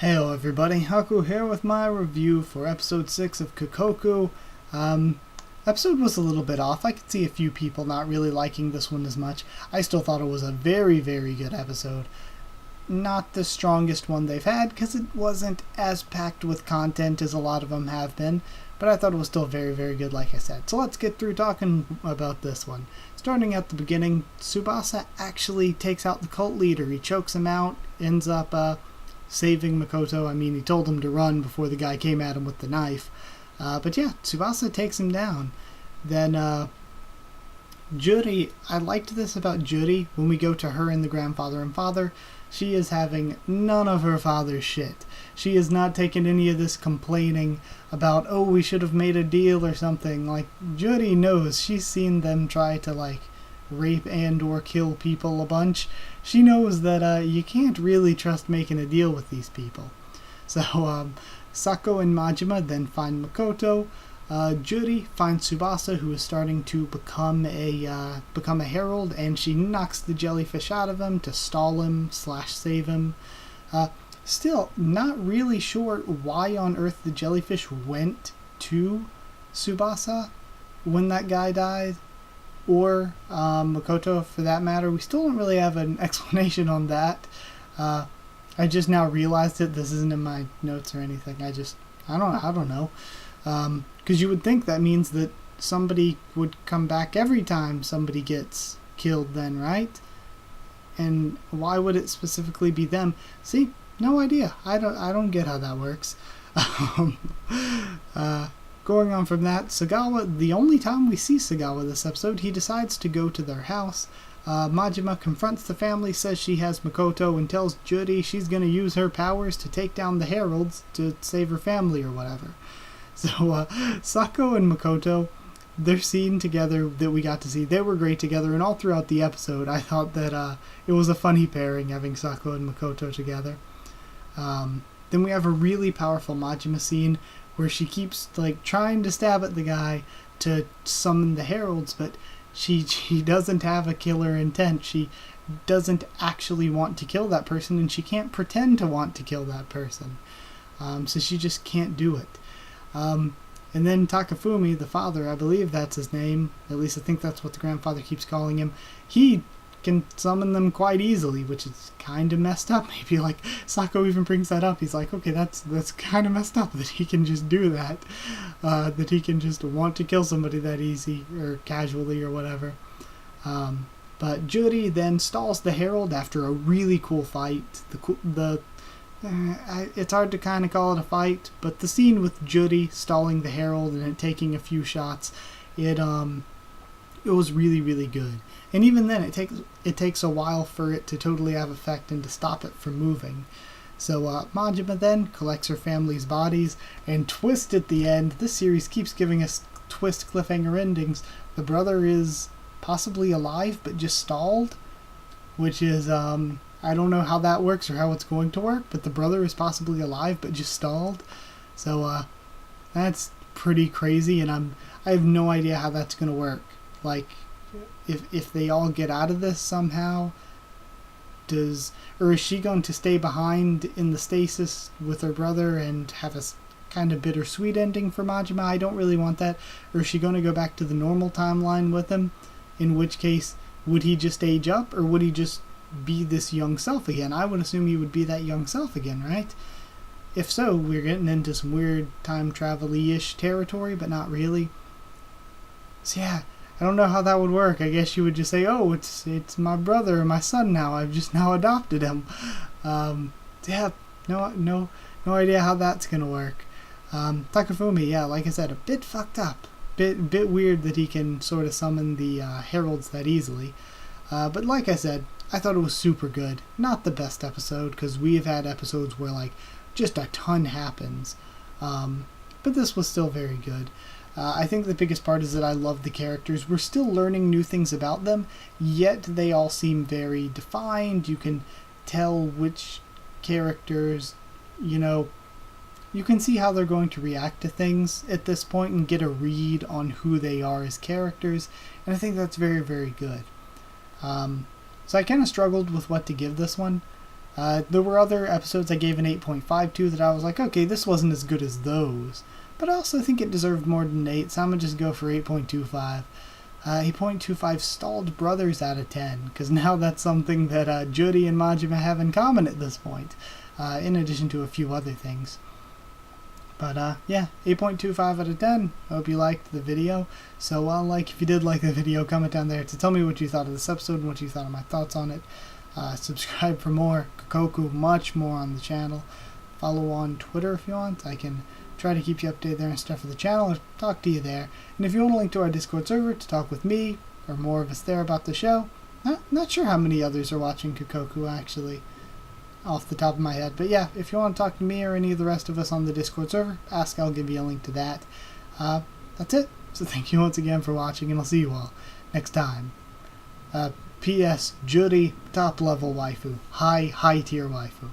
Hello everybody, Haku here with my review for episode 6 of Kokkoku. Episode was a little bit off. I could see a few people not really liking this one as much. I still thought it was a very, very good episode. Not the strongest one they've had, because it wasn't as packed with content as a lot of them have been, but I thought it was still very, very good, like I said. So let's get through talking about this one. Starting at the beginning, Tsubasa actually takes out the cult leader. He chokes him out, ends up saving Makoto. I mean, he told him to run before the guy came at him with the knife. But yeah, Tsubasa takes him down. Then Juri, I liked this about Juri. When we go to her and the grandfather and father, she is having none of her father's shit. She is not taking any of this complaining about, oh, we should have made a deal or something. Like, Juri knows. She's seen them try to, rape and or kill people a bunch. She knows that you can't really trust making a deal with these people. So, Sako and Majima then find Makoto. Juri finds Tsubasa, who is starting to become a herald, and she knocks the jellyfish out of him to stall him / save him. Still, not really sure why on earth the jellyfish went to Tsubasa when that guy died, or Makoto for that matter. We still don't really have an explanation on that. I just now realized it. This isn't in my notes or anything. I don't know. Because you would think that means that somebody would come back every time somebody gets killed then, right? And why would it specifically be them? See, no idea. I don't get how that works. Going on from that, Sagawa, the only time we see Sagawa this episode, he decides to go to their house. Majima confronts the family, says she has Makoto, and tells Juri she's going to use her powers to take down the Heralds to save her family or whatever. So, Sako and Makoto, their scene together that we got to see, they were great together, and all throughout the episode, I thought that it was a funny pairing having Sako and Makoto together. Then we have a really powerful Majima scene where she keeps trying to stab at the guy to summon the Heralds, but she doesn't have a killer intent. She doesn't actually want to kill that person, and she can't pretend to want to kill that person. So she just can't do it. And then Takafumi, the father, I believe that's his name, at least I think that's what the grandfather keeps calling him, he can summon them quite easily, which is kind of messed up. Maybe Sako even brings that up. He's like, okay, that's kind of messed up that he can just do that, that he can just want to kill somebody that easy or casually or whatever. But Juri then stalls the Herald after a really cool fight. It's hard to kind of call it a fight, but the scene with Juri stalling the Herald and it taking a few shots, it was really, really good. And even then, it takes a while for it to totally have effect and to stop it from moving. So Majima then collects her family's bodies, and twist at the end. This series keeps giving us twist cliffhanger endings. The brother is possibly alive but just stalled, which is I don't know how that works or how it's going to work, but the brother is possibly alive but just stalled. So that's pretty crazy, and I have no idea how that's going to work. If they all get out of this somehow, is she going to stay behind in the stasis with her brother and have a kind of bittersweet ending for Majima? I don't really want that. Or is she going to go back to the normal timeline with him? In which case, would he just age up, or would he just be this young self again? I would assume he would be that young self again, right? If so, we're getting into some weird time travel-y-ish territory, but not really. So yeah, I don't know how that would work. I guess you would just say, oh, it's my brother or my son now. I've just now adopted him. Yeah, no idea how that's going to work. Takafumi, yeah, like I said, a bit fucked up. Bit weird that he can sort of summon the Heralds that easily. But like I said, I thought it was super good. Not the best episode, because we've had episodes where just a ton happens. But this was still very good. I think the biggest part is that I love the characters. We're still learning new things about them, yet they all seem very defined. You can tell which characters, you can see how they're going to react to things at this point and get a read on who they are as characters, and I think that's very, very good. So I kind of struggled with what to give this one. There were other episodes I gave an 8.5 to that I was like, okay, this wasn't as good as those. But I also think it deserved more than 8, so I'm going to just go for 8.25. 8.25 stalled brothers out of 10, because now that's something that Judy and Majima have in common at this point, in addition to a few other things. But yeah, 8.25 out of 10. I hope you liked the video. So if you did like the video, comment down there to tell me what you thought of this episode and what you thought of my thoughts on it. Subscribe for more Kokkoku, much more on the channel. Follow on Twitter if you want. I can try to keep you updated there and stuff for the channel, or talk to you there. And if you want a link to our Discord server to talk with me, or more of us there about the show, not sure how many others are watching Kokkoku actually, off the top of my head. But yeah, if you want to talk to me or any of the rest of us on the Discord server, ask, I'll give you a link to that. That's it. So thank you once again for watching, and I'll see you all next time. P.S. Judy, top level waifu. High tier waifu.